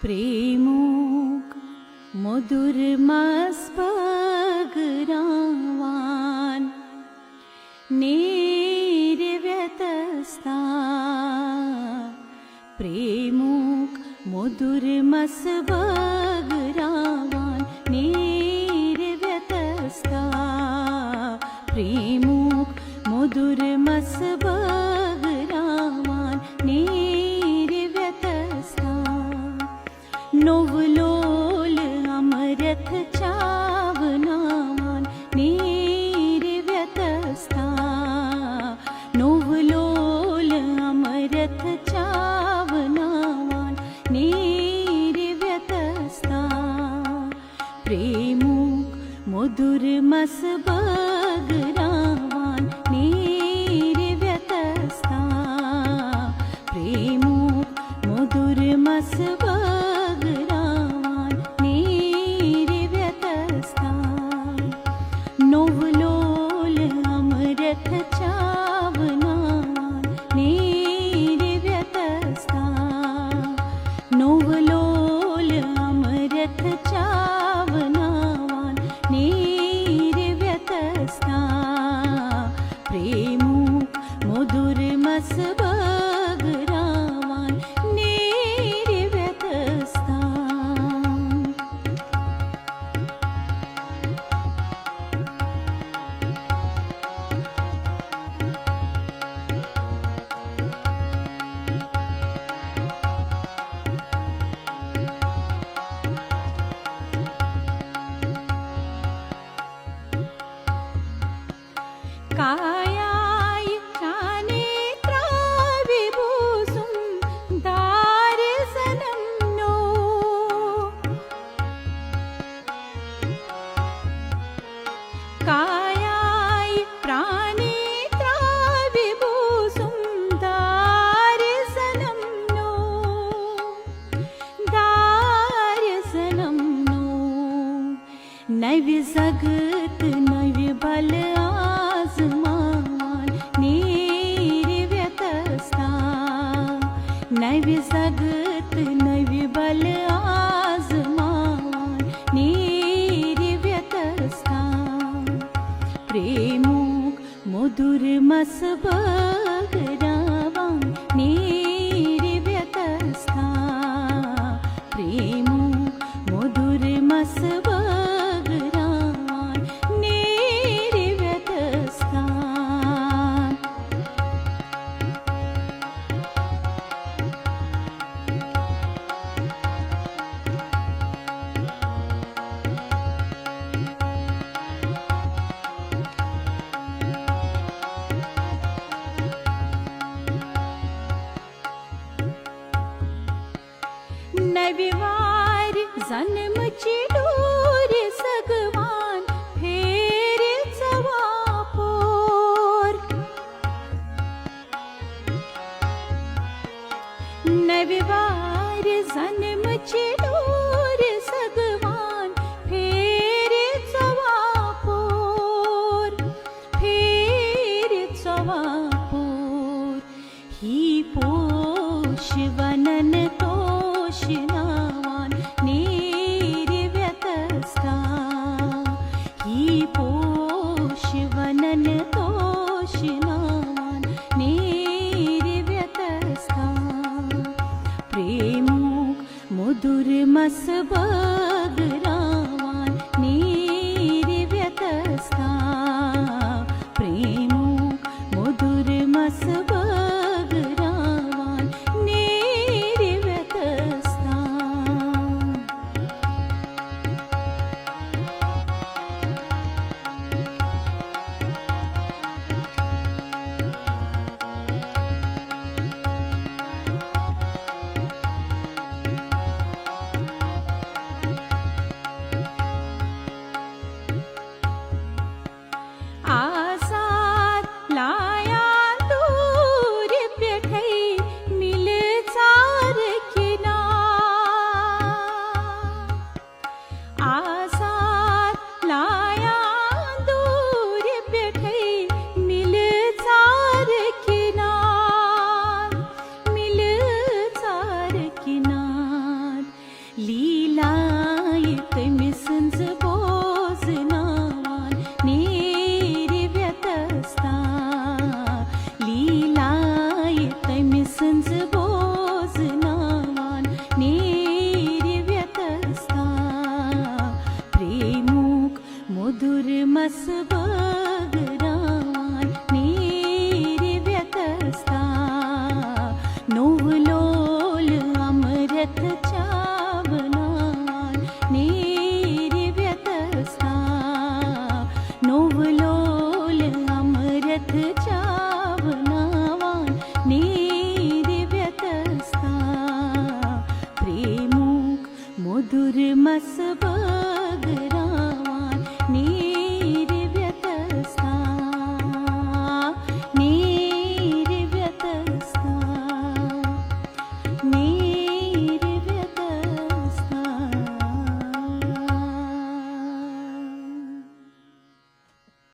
प्रेमोक मधुरमस्पगरावान निर्व्यतस्ता प्रेमोक मधुरमस्पगरावान निर्व्यतस्ता प्रेमोक मधुरमस्पगरावान निर्व्यतस्ता नवलोल अमृत चावनावान निर्व्यतस्ता नवलोल अमृत चावनावान निर्व्यतस्ता प्रेमोक मधुरमस्पगरावान निर्व्यतस्ता प्रेमोक मधुरमस्पगरावान निर्व्यतस्ता नवलोल अमृत चावनावान निर्व्यतस्ता नवलोल अमृत चावनावान निर्व्यतस्ता प्रेमोक मधुरमस्पगरावान निर्व्यतस्ता कायाय चानेत्राविभूसुं दारसनं no कायाय प्राणेत्राविभूसुं दारसनं no दारसनं no नव्य जगत नव्य बल आजमान निर्व्यतस्ता नव्य जगत नव्य बल आजमान निर्व्यतस्ता प्रेमोक मधुरमस्पगरावान निर्व्यतस्ता प्रेमोक मधुरमस्पगरावान निर्व्यतस्ता नविवार जन्म चिडूर सगवान फेर चवापोर नविवार जन्म चिडूर सगवान फेर चवापोर ही पोष वनन तोषनावान निर्व्यतस्ता ही पोष वनन तोषनावान निर्व्यतस्ता प्रेमोक मधुरमस्पगरावान निर्व्यतस्ता प्रेमोक मधुरमस्पगरावान निर्व्यतस्ता कसब